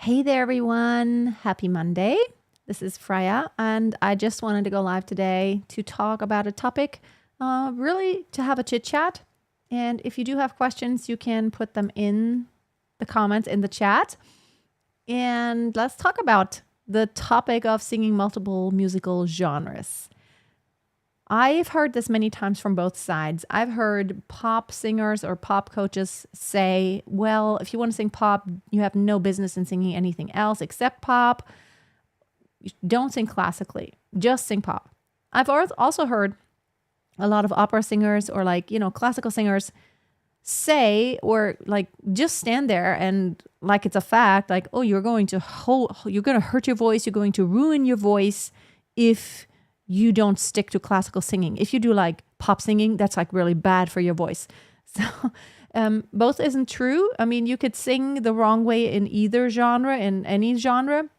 Hey there, everyone. Happy Monday. This is Freya, and I just wanted to go live today to talk about a topic, really to have a chit chat. And if you do have questions, you can put them in the comments in the chat. And let's talk about the topic of singing multiple musical genres. I've heard this many times from both sides. I've heard pop singers or pop coaches say, well, if you want to sing pop, you have no business in singing anything else except pop. Don't sing classically, just sing pop. I've also heard a lot of opera singers or classical singers say, or just stand there and like it's a fact, like, oh, you're going to hurt your voice. You're going to ruin your voice if you don't stick to classical singing. If you do pop singing, that's really bad for your voice. So both isn't true. I mean, you could sing the wrong way in either genre, in any genre,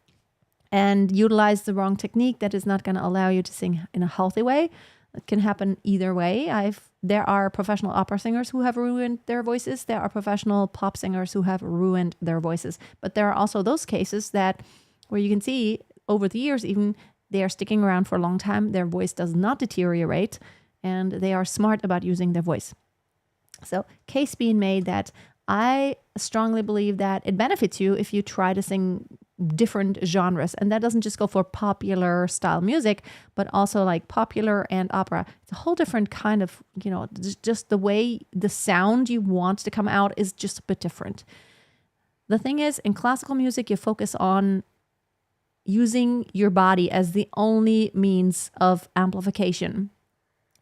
and utilize the wrong technique that is not going to allow you to sing in a healthy way. It can happen either way. There are professional opera singers who have ruined their voices. There are professional pop singers who have ruined their voices. But there are also those cases where you can see over the years, even they are sticking around for a long time. Their voice does not deteriorate, and they are smart about using their voice. So case being made that I strongly believe that it benefits you if you try to sing different genres. And that doesn't just go for popular style music, but also popular and opera. It's a whole different kind of, just the way the sound you want to come out is just a bit different. The thing is, in classical music, you focus on using your body as the only means of amplification.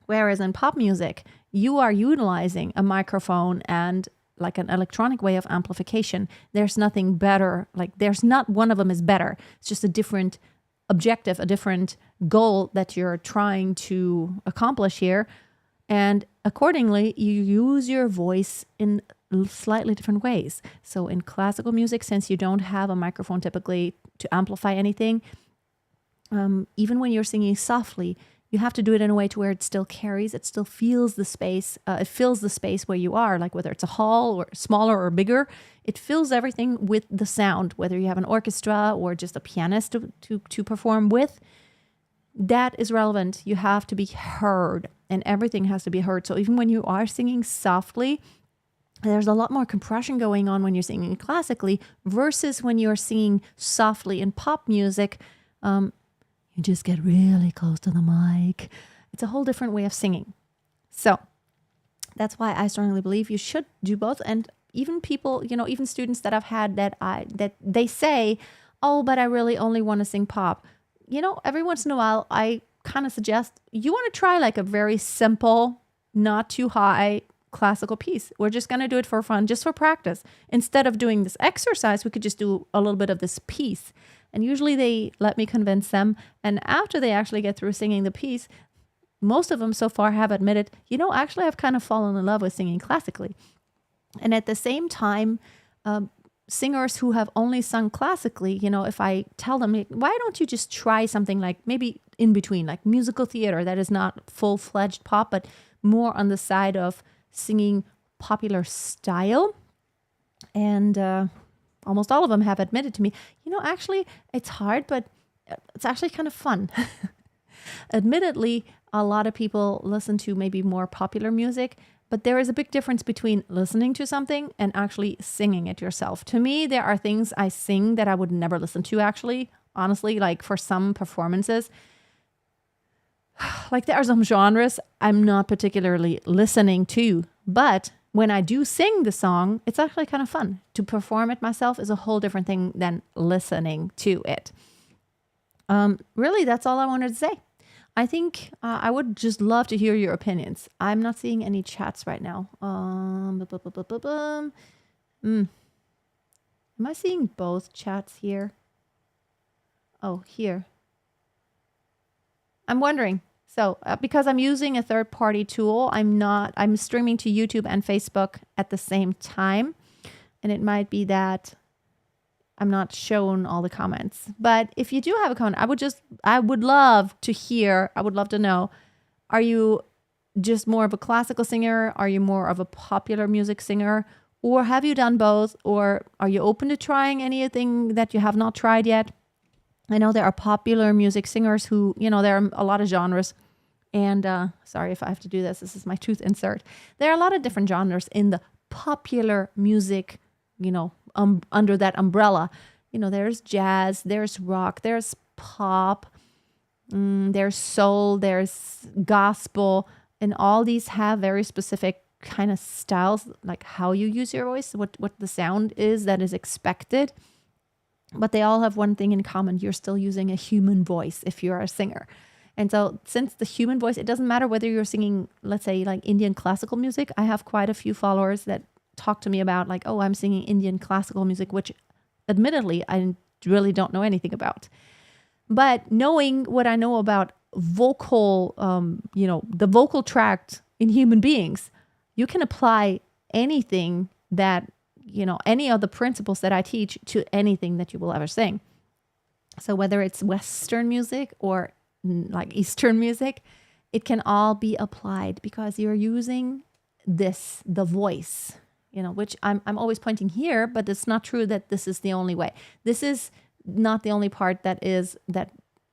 Whereas in pop music, you are utilizing a microphone and an electronic way of amplification. There's nothing better. There's not one of them is better. It's just a different objective, a different goal that you're trying to accomplish here. And accordingly, you use your voice in slightly different ways. So in classical music, since you don't have a microphone typically to amplify anything, even when you're singing softly, you have to do it in a way to where it still carries, it still feels the space, it fills the space where you are, whether it's a hall or smaller or bigger, it fills everything with the sound, whether you have an orchestra or just a pianist to perform with. That is relevant. You have to be heard, and everything has to be heard. So even when you are singing softly, there's a lot more compression going on when you're singing classically versus when you're singing softly in pop music. You just get really close to the mic. It's a whole different way of singing. So that's why I strongly believe you should do both. And even people, even students that I've had that they say, oh, but I really only want to sing pop. Every once in a while, I kind of suggest you want to try a very simple, not too high classical piece. We're just going to do it for fun, just for practice. Instead of doing this exercise, we could just do a little bit of this piece. And usually they let me convince them. And after they actually get through singing the piece, most of them so far have admitted, actually I've kind of fallen in love with singing classically. And at the same time, singers who have only sung classically, if I tell them, why don't you just try something maybe in between, musical theater that is not full-fledged pop, but more on the side of singing popular style. And almost all of them have admitted to me, actually it's hard, but it's actually kind of fun. Admittedly, a lot of people listen to maybe more popular music, but there is a big difference between listening to something and actually singing it yourself. To me, there are things I sing that I would never listen to, actually, honestly, for some performances. There are some genres I'm not particularly listening to, but when I do sing the song, it's actually kind of fun. To perform it myself is a whole different thing than listening to it. Really, that's all I wanted to say. I think I would just love to hear your opinions. I'm not seeing any chats right now. Am I seeing both chats here? Oh, here. I'm wondering. So because I'm using a third-party tool, I'm streaming to YouTube and Facebook at the same time. And it might be that I'm not shown all the comments. But if you do have a comment, I would love to know, are you just more of a classical singer? Are you more of a popular music singer? Or have you done both? Or are you open to trying anything that you have not tried yet? I know there are popular music singers who, there are a lot of genres. And sorry if I have to do this. This is my tooth insert. There are a lot of different genres in the popular music, under that umbrella. There's jazz, there's rock, there's pop, there's soul, there's gospel. And all these have very specific kind of styles, like how you use your voice, what the sound is that is expected. But they all have one thing in common. You're still using a human voice if you're a singer. And so since the human voice, it doesn't matter whether you're singing, let's say, like Indian classical music. I have quite a few followers that talk to me about like, oh, I'm singing Indian classical music, which admittedly, I really don't know anything about. But knowing what I know about vocal, the vocal tract in human beings, you can apply anything that, any of the principles that I teach to anything that you will ever sing. So whether it's Western music or like Eastern music, it can all be applied because you're using the voice, which I'm always pointing here, but it's not true that this is the only way. This is not the only part that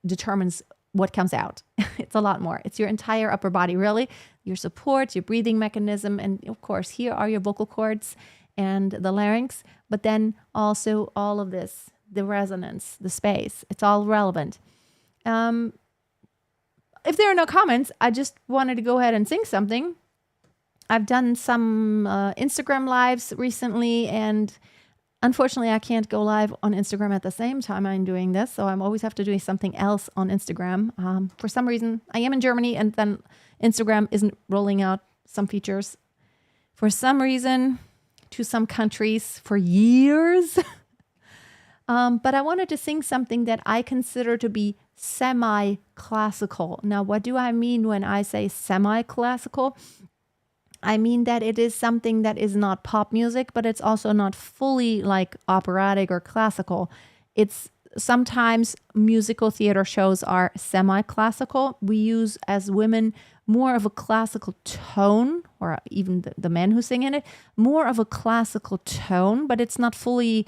determines what comes out. It's a lot more. It's your entire upper body, really, your support, your breathing mechanism. And of course, here are your vocal cords and the larynx, but then also all of this, the resonance, the space, it's all relevant. If there are no comments, I just wanted to go ahead and sing something. I've done some Instagram lives recently, and unfortunately, I can't go live on Instagram at the same time I'm doing this, so I always have to do something else on Instagram. For some reason, I am in Germany, and then Instagram isn't rolling out some features for some reason to some countries for years. But I wanted to sing something that I consider to be semi-classical. Now, what do I mean when I say semi-classical? I mean that it is something that is not pop music, but it's also not fully like operatic or classical. It's sometimes musical theater shows are semi-classical. We use as women more of a classical tone, or even the men who sing in it, more of a classical tone, but it's not fully,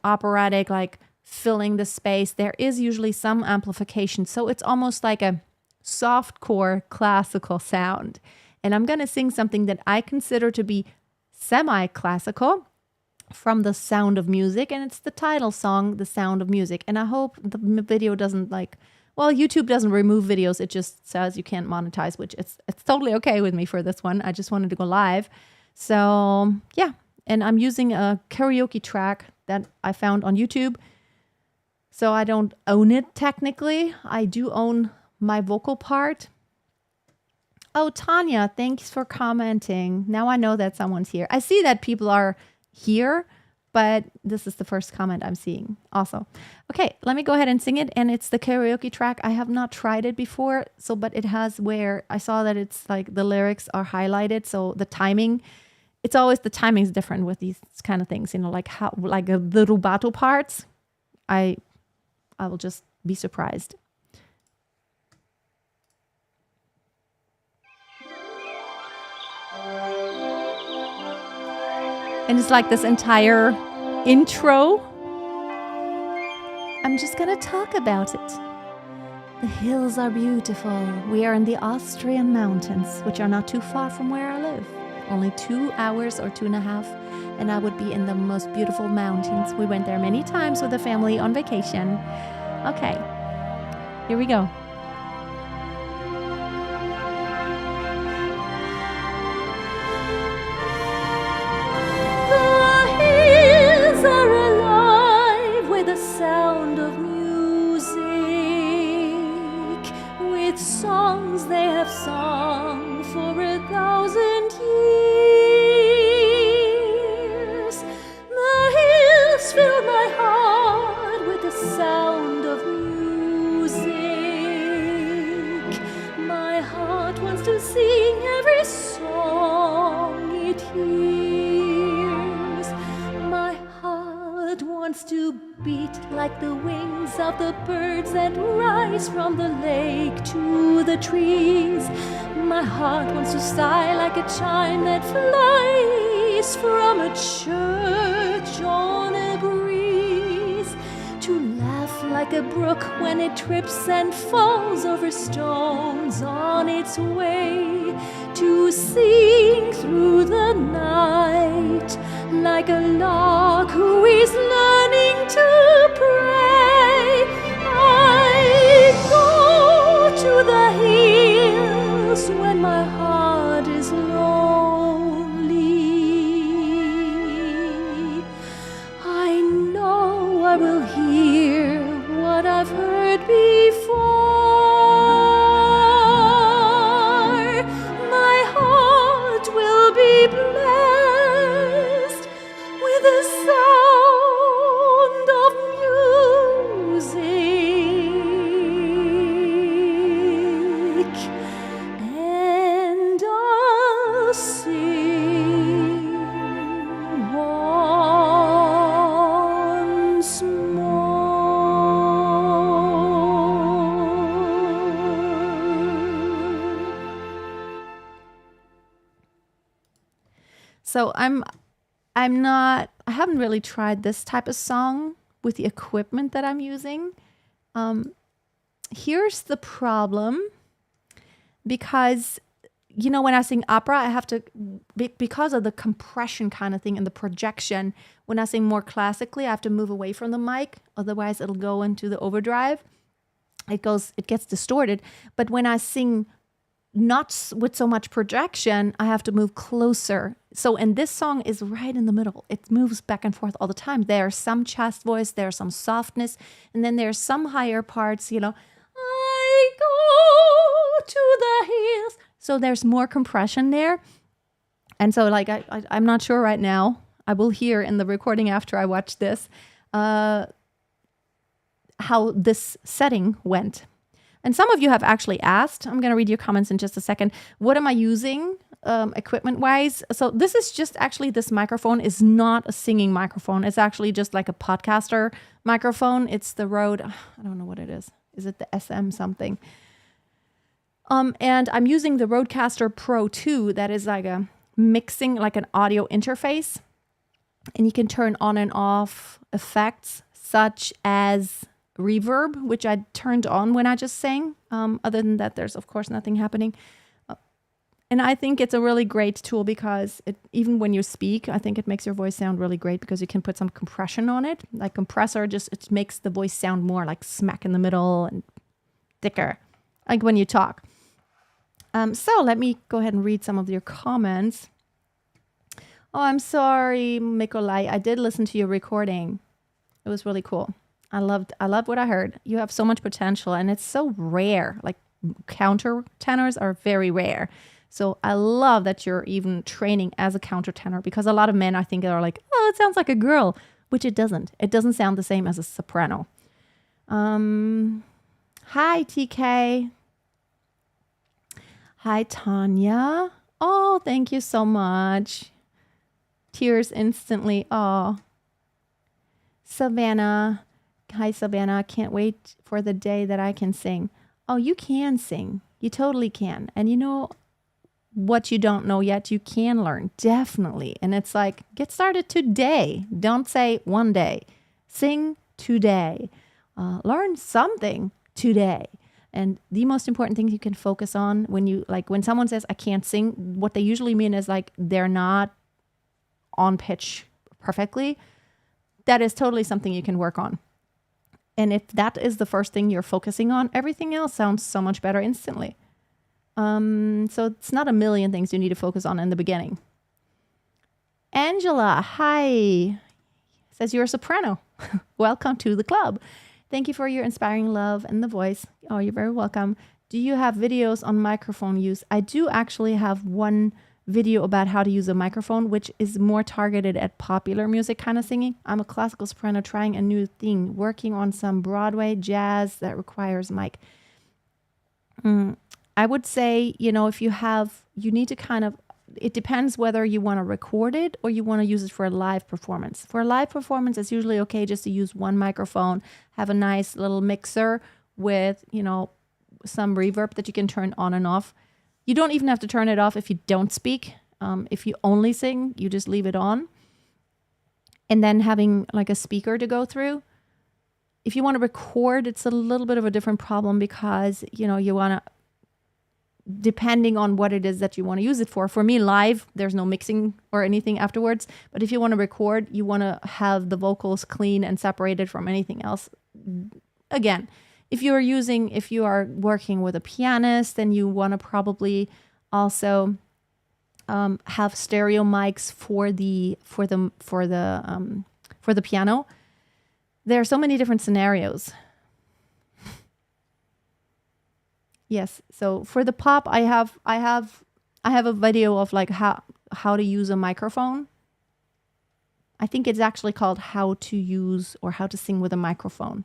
operatic, like filling the space. There is usually some amplification. So it's almost like a softcore classical sound. And I'm going to sing something that I consider to be semi-classical from The Sound of Music. And it's the title song, The Sound of Music. And I hope the video doesn't YouTube doesn't remove videos. It just says you can't monetize, which it's totally okay with me for this one. I just wanted to go live. So yeah. And I'm using a karaoke track that I found on YouTube. So I don't own it technically. I do own my vocal part. Oh, Tanya, thanks for commenting. Now I know that someone's here. I see that people are here, but this is the first comment I'm seeing also. Okay, let me go ahead and sing it. And it's the karaoke track. I have not tried it before, but it has where I saw that it's like the lyrics are highlighted. So the timing, it's always the timing is different with these kind of things, like the rubato parts. I will just be surprised. And it's like this entire intro. I'm just going to talk about it. The hills are beautiful. We are in the Austrian mountains, which are not too far from where I live. Only 2 hours or 2.5, and I would be in the most beautiful mountains. We went there many times with the family on vacation. Okay, here we go. Sound of music, with songs they have sung for 1,000 years. The hills fill my heart with the sound of music. My heart wants to sing every song it hears. My heart wants to beat like the wings of the birds that rise from the lake to the trees. My heart wants to sigh like a chime that flies voice from a church on a breeze, to laugh like a brook when it trips and falls over stones on its way, to sing through the night like a lark who is learning to pray. I go to the hills when my heart is lonely. I know I will hear what I've heard before. My heart will be blessed with the sound of music, and I'll sing once more. So I haven't really tried this type of song with the equipment that I'm using. Here's the problem, because when I sing opera, I have to, because of the compression kind of thing and the projection, when I sing more classically, I have to move away from the mic, otherwise it'll go into the overdrive. It gets distorted. But when I sing not with so much projection, I have to move closer. So, and this song is right in the middle. It moves back and forth all the time. There's some chest voice, there's some softness, and then there's some higher parts, I go to the hills. So there's more compression there. And so I'm not sure right now. I will hear in the recording after I watch this how this setting went. And some of you have actually asked, I'm going to read your comments in just a second, what am I using equipment-wise? So this is just actually, this microphone is not a singing microphone. It's actually just like a podcaster microphone. It's the Rode, I don't know what it is. Is it the SM something? And I'm using the Rodecaster Pro 2. That is like a mixing, like an audio interface. And you can turn on and off effects such as reverb, which I turned on when I just sang. Other than that, there's of course nothing happening. And I think it's a really great tool because even when you speak, I think it makes your voice sound really great because you can put some compression on it. Like compressor, it makes the voice sound more like smack in the middle and thicker, like when you talk. So let me go ahead and read some of your comments. Oh, I'm sorry, Mikolai. I did listen to your recording. It was really cool. I loved what I heard. You have so much potential, and it's so rare. Like countertenors are very rare. So I love that you're even training as a countertenor, because a lot of men, I think, are like, oh, it sounds like a girl, which it doesn't. It doesn't sound the same as a soprano. Hi, TK. Hi, Tanya. Oh, thank you so much. Tears instantly. Oh. Savannah. Hi, Savannah. Can't wait for the day that I can sing. Oh, you can sing. You totally can. And you know what you don't know yet, you can learn. Definitely. And it's like, get started today. Don't say one day. Sing today. Learn something today. And the most important thing you can focus on when someone says, I can't sing, what they usually mean is like, they're not on pitch perfectly. That is totally something you can work on. And if that is the first thing you're focusing on, everything else sounds so much better instantly. So it's not a million things you need to focus on in the beginning. Angela, hi. Says you're a soprano. Welcome to the club. Thank you for your inspiring love and the voice. Oh, you're very welcome. Do you have videos on microphone use? I do actually have one video about how to use a microphone, which is more targeted at popular music kind of singing. I'm a classical soprano trying a new thing, working on some Broadway jazz that requires mic. I would say, if you need to it depends whether you want to record it or you want to use it for a live performance. For a live performance, it's usually okay just to use one microphone, have a nice little mixer with, some reverb that you can turn on and off. You don't even have to turn it off if you don't speak. If you only sing, you just leave it on. And then having like a speaker to go through. If you want to record, it's a little bit of a different problem because, you want to, depending on what it is that you want to use it for. For me, live, there's no mixing or anything afterwards. But if you want to record, you want to have the vocals clean and separated from anything else. Again, if you are working with a pianist, then you want to probably also have stereo mics for the piano. There are so many different scenarios. Yes. So for the pop, I have a video of like how to use a microphone. I think it's actually called how to use or how to sing with a microphone.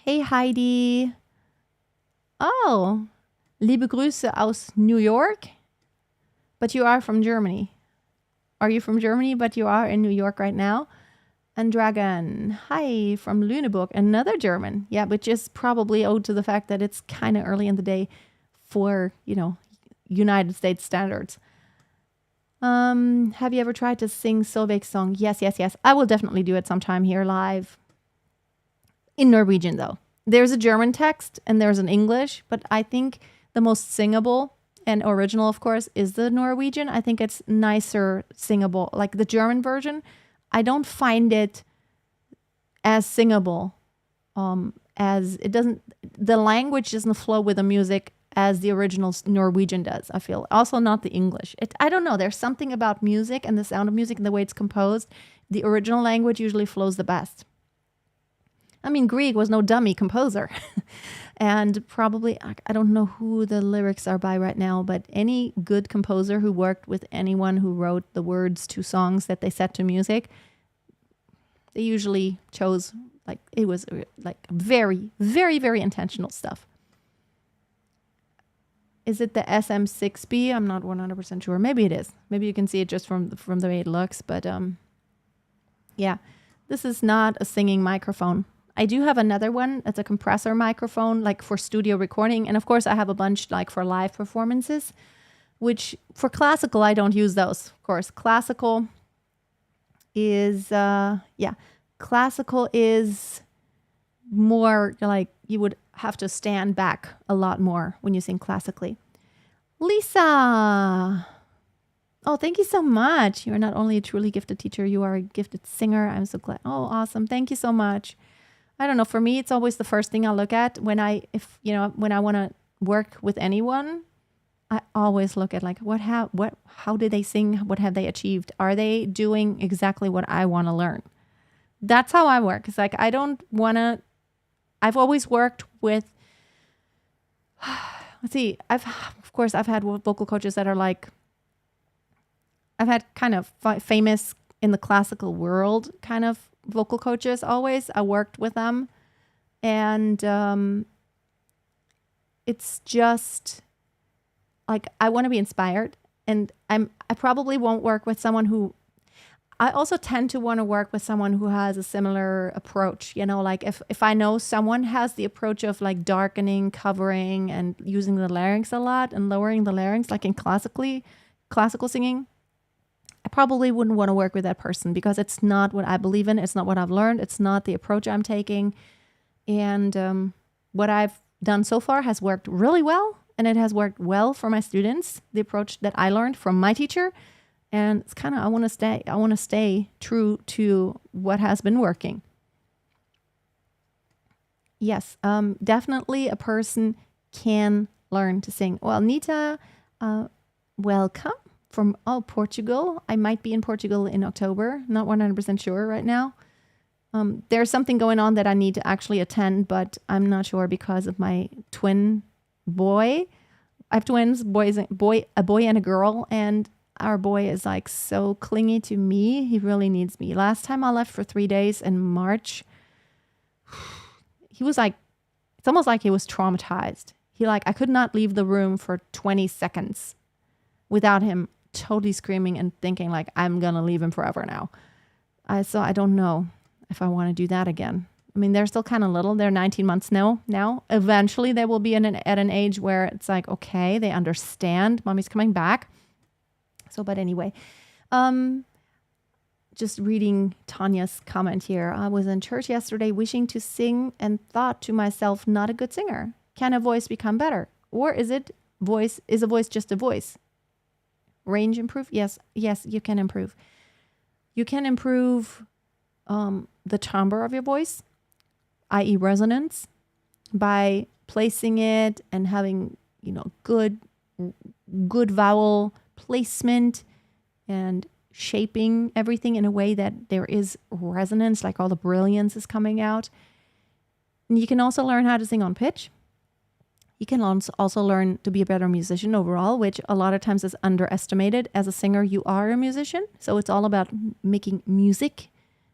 Hey Heidi. Oh, liebe Grüße aus New York. But you are from Germany. Are you from Germany, but you are in New York right now? And Dragon, hi from Lüneburg, another German. Yeah, which is probably owed to the fact that it's kind of early in the day for, United States standards. Have you ever tried to sing Solveig's song? Yes. I will definitely do it sometime here live. In Norwegian, though. There's a German text and there's an English, but I think the most singable and original, of course, is the Norwegian. I think it's nicer singable. Like the German version, I don't find it as singable as it doesn't, the language doesn't flow with the music as the original Norwegian does, I feel. Also not the English. I don't know. There's something about music and the sound of music and the way it's composed. The original language usually flows the best. I mean, Grieg was no dummy composer. And probably, I don't know who the lyrics are by right now, but any good composer who worked with anyone who wrote the words to songs that they set to music, they usually chose, like, it was like very, very, very intentional stuff. Is it the SM6B? I'm not 100% sure. Maybe it is. Maybe you can see it just from the way it looks. But yeah, this is not a singing microphone. I do have another one. It's a compressor microphone, like for studio recording. And of course, I have a bunch like for live performances, which for classical, I don't use those. Of course, classical is more like you would have to stand back a lot more when you sing classically. Lisa. Oh, thank you so much. You're not only a truly gifted teacher, you are a gifted singer. I'm so glad. Oh, awesome. Thank you so much. I don't know. For me, it's always the first thing I look at when I want to work with anyone. I always look at like, how did they sing? What have they achieved? Are they doing exactly what I want to learn? That's how I work. It's like, I've always worked with, let's see, I've had vocal coaches that are like, I've had kind of famous in the classical world kind of vocal coaches always. I worked with them. And it's just like, I want to be inspired. And I probably won't work with someone who, I also tend to want to work with someone who has a similar approach. Like if I know someone has the approach of like darkening, covering, and using the larynx a lot and lowering the larynx, like in classical singing, I probably wouldn't want to work with that person because it's not what I believe in. It's not what I've learned. It's not the approach I'm taking. And what I've done so far has worked really well. And it has worked well for my students, the approach that I learned from my teacher. And it's kind of, I want to stay true to what has been working. Yes, definitely a person can learn to sing. Well, Nita, welcome from Portugal. I might be in Portugal in October. Not 100% sure right now. There's something going on that I need to actually attend, but I'm not sure because of my twin boy. I have twins, a boy and a girl, and our boy is like so clingy to me. He really needs me. Last time I left for 3 days in March, he was like, it's almost like he was traumatized. I could not leave the room for 20 seconds without him totally screaming and thinking like, I'm going to leave him forever now. So I don't know if I want to do that again. I mean, they're still kind of little. They're 19 months now. Eventually, they will be at an age where it's like, okay, they understand mommy's coming back. So, but anyway, just reading Tanya's comment here. I was in church yesterday wishing to sing and thought to myself, not a good singer. Can a voice become better? Or is a voice just a voice? Range improve? Yes, you can improve. You can improve the timbre of your voice, i.e. resonance, by placing it and having, good vowel placement and shaping everything in a way that there is resonance, like all the brilliance is coming out. And you can also learn how to sing on pitch. You can also learn to be a better musician overall, which a lot of times is underestimated. As a singer, you are a musician. So it's all about making music.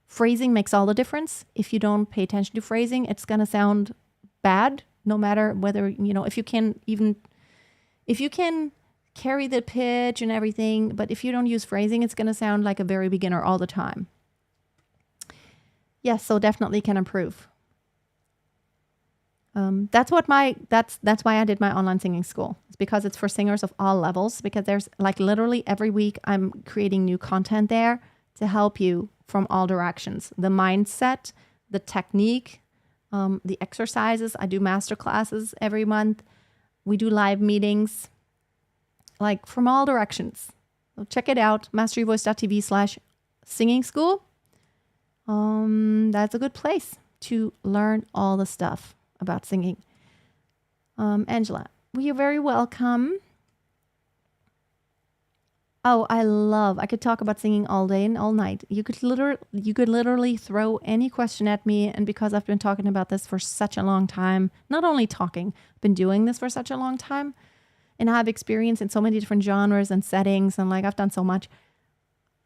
Phrasing makes all the difference. If you don't pay attention to phrasing, it's going to sound bad, no matter whether, if you can carry the pitch and everything, but if you don't use phrasing, it's going to sound like a very beginner all the time. Yes, so definitely can improve. That's why I did my online singing school. It's because it's for singers of all levels, because there's like literally every week I'm creating new content there to help you from all directions. The mindset, the technique, the exercises. I do master classes every month. We do live meetings, like from all directions. So check it out, masteryourvoice.tv/singing school. That's a good place to learn all the stuff about singing. Angela, well, you're very welcome. Oh, I could talk about singing all day and all night. You could literally throw any question at me. And because I've been talking about this for such a long time, not only talking, I've been doing this for such a long time, and I have experience in so many different genres and settings, and like I've done so much.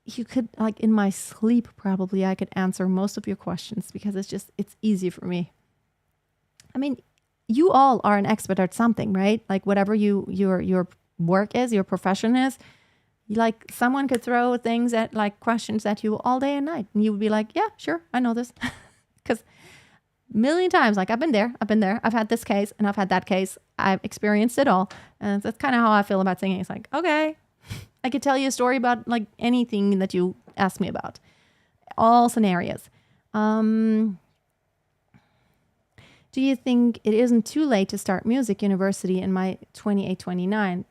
You could, like in my sleep, probably I could answer most of your questions because it's easy for me. I mean, you all are an expert at something, right? Like whatever your work is, your profession is, like someone could throw things at like questions at you all day and night. And you would be like, yeah, sure, I know this. Because a million times, like I've been there, I've had this case and I've had that case. I've experienced it all. And that's kind of how I feel about singing. It's like, okay, I could tell you a story about like anything that you ask me about. All scenarios. Do you think it isn't too late to start music university in my 28, 29?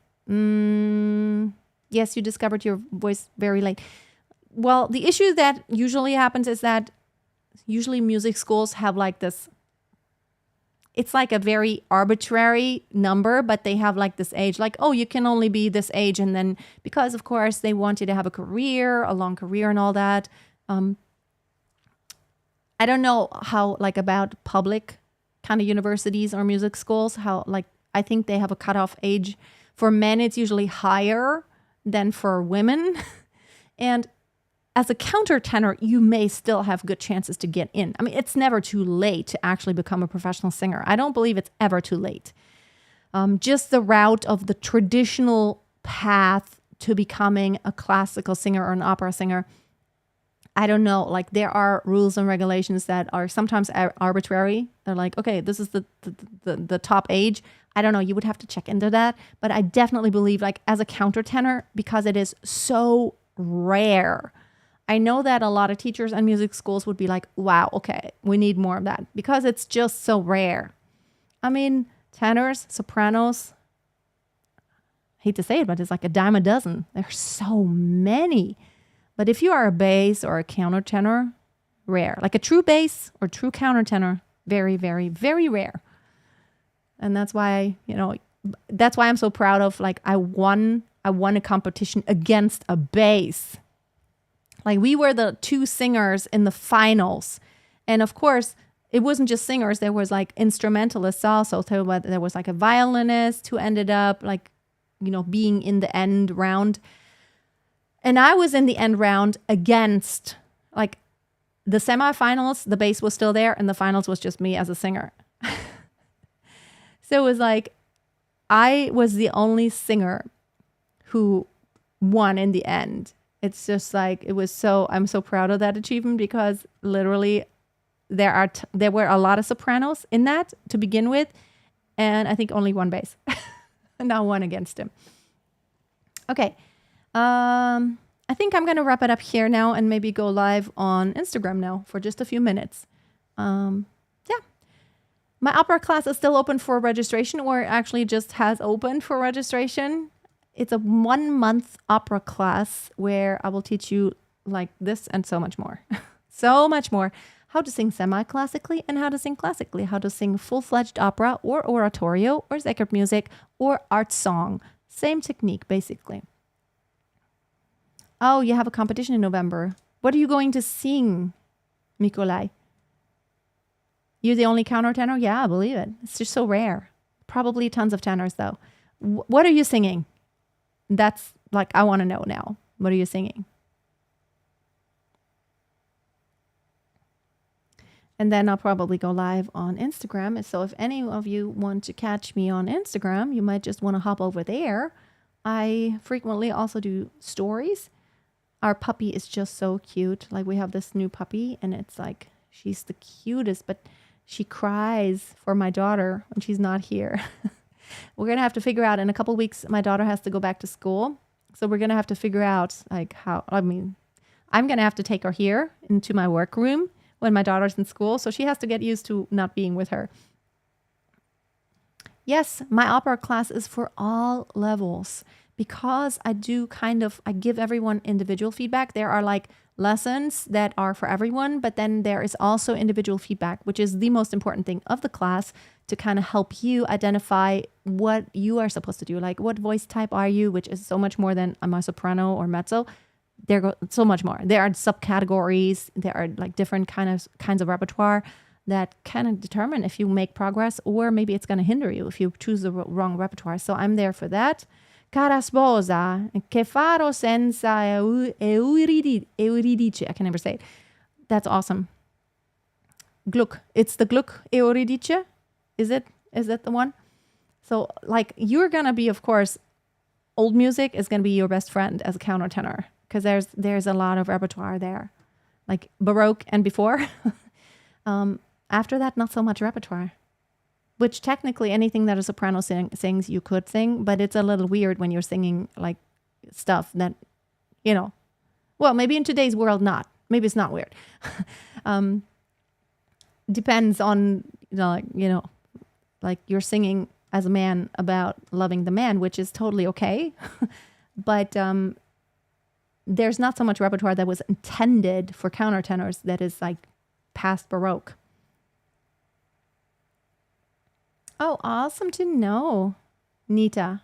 Yes, you discovered your voice very late. Well, the issue that usually happens is that usually music schools have like this, it's like a very arbitrary number, but they have like this age, like, oh, you can only be this age. And then because of course they want you to have a long career and all that. I don't know how like about public kind of universities or music schools, how like, I think they have a cutoff age. For men, it's usually higher than for women. And as a countertenor, you may still have good chances to get in. I mean, it's never too late to actually become a professional singer. I don't believe it's ever too late. Just the route of the traditional path to becoming a classical singer or an opera singer, I don't know. Like there are rules and regulations that are sometimes arbitrary. They're like, okay, this is the top age. I don't know. You would have to check into that. But I definitely believe like as a countertenor, because it is so rare. I know that a lot of teachers and music schools would be like, wow, okay, we need more of that because it's just so rare. I mean, tenors, sopranos, I hate to say it, but it's like a dime a dozen. There's so many. But if you are a bass or a countertenor, rare. Like a true bass or true countertenor, very, very, very rare. And that's why, that's why I'm so proud of, like, I won a competition against a bass. Like we were the two singers in the finals. And of course, it wasn't just singers. There was like instrumentalists also. So there was like a violinist who ended up like, being in the end round. And I was in the end round against like the semifinals, the bass was still there, and the finals was just me as a singer. So it was like, I was the only singer who won in the end. It's just like, I'm so proud of that achievement because literally there were a lot of sopranos in that to begin with, and I think only one bass. And now one against him. Okay. I think I'm going to wrap it up here now and maybe go live on Instagram now for just a few minutes. Yeah. My opera class is still open for registration, or actually just has opened for registration. It's a 1-month opera class where I will teach you like this and so much more. So much more. How to sing semi-classically and how to sing classically. How to sing full-fledged opera or oratorio or sacred music or art song. Same technique, basically. Oh, you have a competition in November. What are you going to sing, Mikolai? You're the only countertenor? Yeah, I believe it. It's just so rare. Probably tons of tenors, though. What are you singing? That's like, I want to know now. What are you singing? And then I'll probably go live on Instagram. So if any of you want to catch me on Instagram, you might just want to hop over there. I frequently also do stories. Our puppy is just so cute. Like, we have this new puppy and it's like, she's the cutest, but she cries for my daughter when she's not here. We're going to have to figure out in a couple of weeks, my daughter has to go back to school. So we're going to have to figure out like how, I'm going to have to take her here into my workroom when my daughter's in school. So she has to get used to not being with her. Yes, my opera class is for all levels because I give everyone individual feedback. There are like lessons that are for everyone, but then there is also individual feedback, which is the most important thing of the class to kind of help you identify what you are supposed to do. Like, what voice type are you, which is so much more than I'm a soprano or mezzo. So much more. There are subcategories. There are like different kinds of repertoire that can determine if you make progress or maybe it's going to hinder you if you choose the wrong repertoire. So I'm there for that. Cara sposa, che farò senza Euridice. I can never say it. That's awesome. Gluck. It's the Gluck Euridice. Is it? Is that the one? So like, you're going to be, of course, old music is going to be your best friend as a countertenor because there's a lot of repertoire there, like Baroque and before. After that, not so much repertoire. Which technically anything that a soprano sings, you could sing, but it's a little weird when you're singing like stuff that, well, maybe in today's world, not. Maybe it's not weird. Depends on, like you're singing as a man about loving the man, which is totally okay. But there's not so much repertoire that was intended for countertenors that is like past Baroque. Oh, awesome to know, Nita.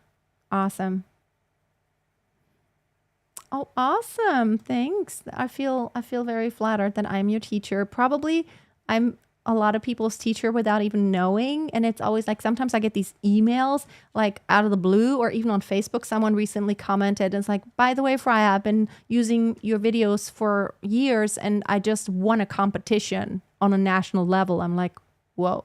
Awesome. Oh, awesome. Thanks. I feel very flattered that I'm your teacher. Probably I'm a lot of people's teacher without even knowing. And it's always like, sometimes I get these emails like out of the blue, or even on Facebook, someone recently commented and it's like, by the way, Freya, I've been using your videos for years and I just won a competition on a national level. I'm like, whoa.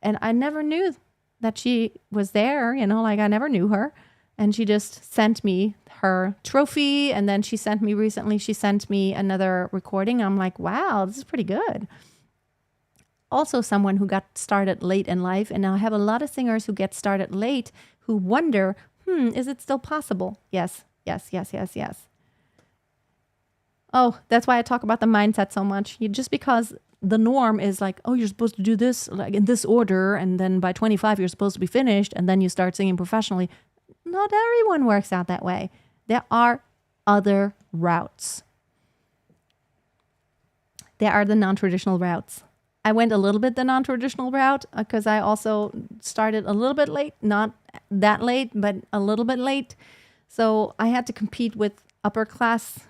And I never knew that she was there, like I never knew her. And she just sent me her trophy. And then she sent me another recording. I'm like, wow, this is pretty good. Also someone who got started late in life. And now I have a lot of singers who get started late who wonder, is it still possible? Yes. Oh, that's why I talk about the mindset so much. Just because the norm is like, oh, you're supposed to do this like in this order, and then by 25 you're supposed to be finished, and then you start singing professionally. Not everyone works out that way. There are other routes. There are the non-traditional routes. I went a little bit the non-traditional route because I also started a little bit late, not that late, but a little bit late. So I had to compete with upper class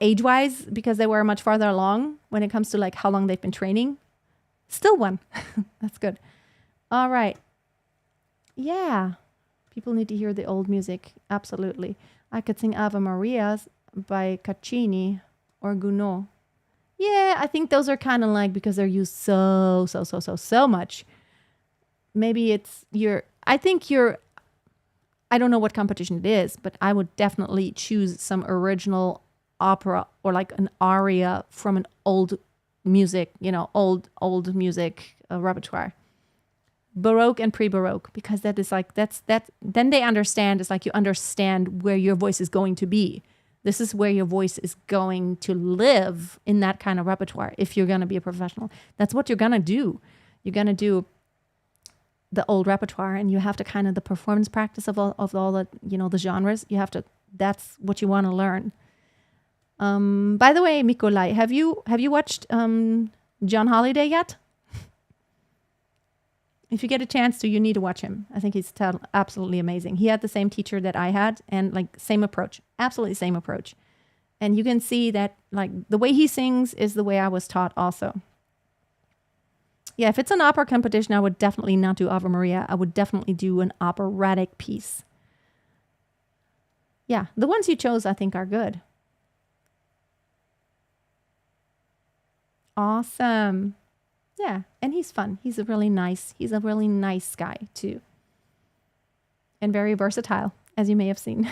age-wise, because they were much farther along when it comes to like how long they've been training. Still won. That's good. All right. Yeah. People need to hear the old music. Absolutely. I could sing Ave Marias by Caccini or Gounod. Yeah, I think those are kind of like, because they're used so much. Maybe I don't know what competition it is, but I would definitely choose some original opera or like an aria from an old music, old music repertoire. Baroque and pre-Baroque, because that is like, then they understand, it's like you understand where your voice is going to be. This is where your voice is going to live in that kind of repertoire. If you're going to be a professional, that's what you're going to do. You're going to do the old repertoire, and you have to kind of the performance practice of all the, the genres. You have to, that's what you want to learn. By the way, Mikolai, have you watched John Holiday yet? If you get a chance to, you need to watch him. I think he's absolutely amazing. He had the same teacher that I had, and like same approach, absolutely same approach. And you can see that like the way he sings is the way I was taught also. Yeah, if it's an opera competition, I would definitely not do Ave Maria. I would definitely do an operatic piece. Yeah, the ones you chose I think are good. Awesome. Yeah, and he's fun. He's a really nice guy too. And very versatile, as you may have seen.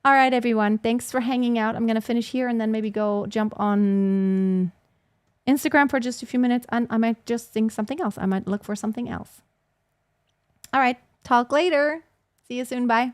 All right, everyone. Thanks for hanging out. I'm going to finish here and then maybe go jump on Instagram for just a few minutes. And I might just sing something else. I might look for something else. All right. Talk later. See you soon. Bye.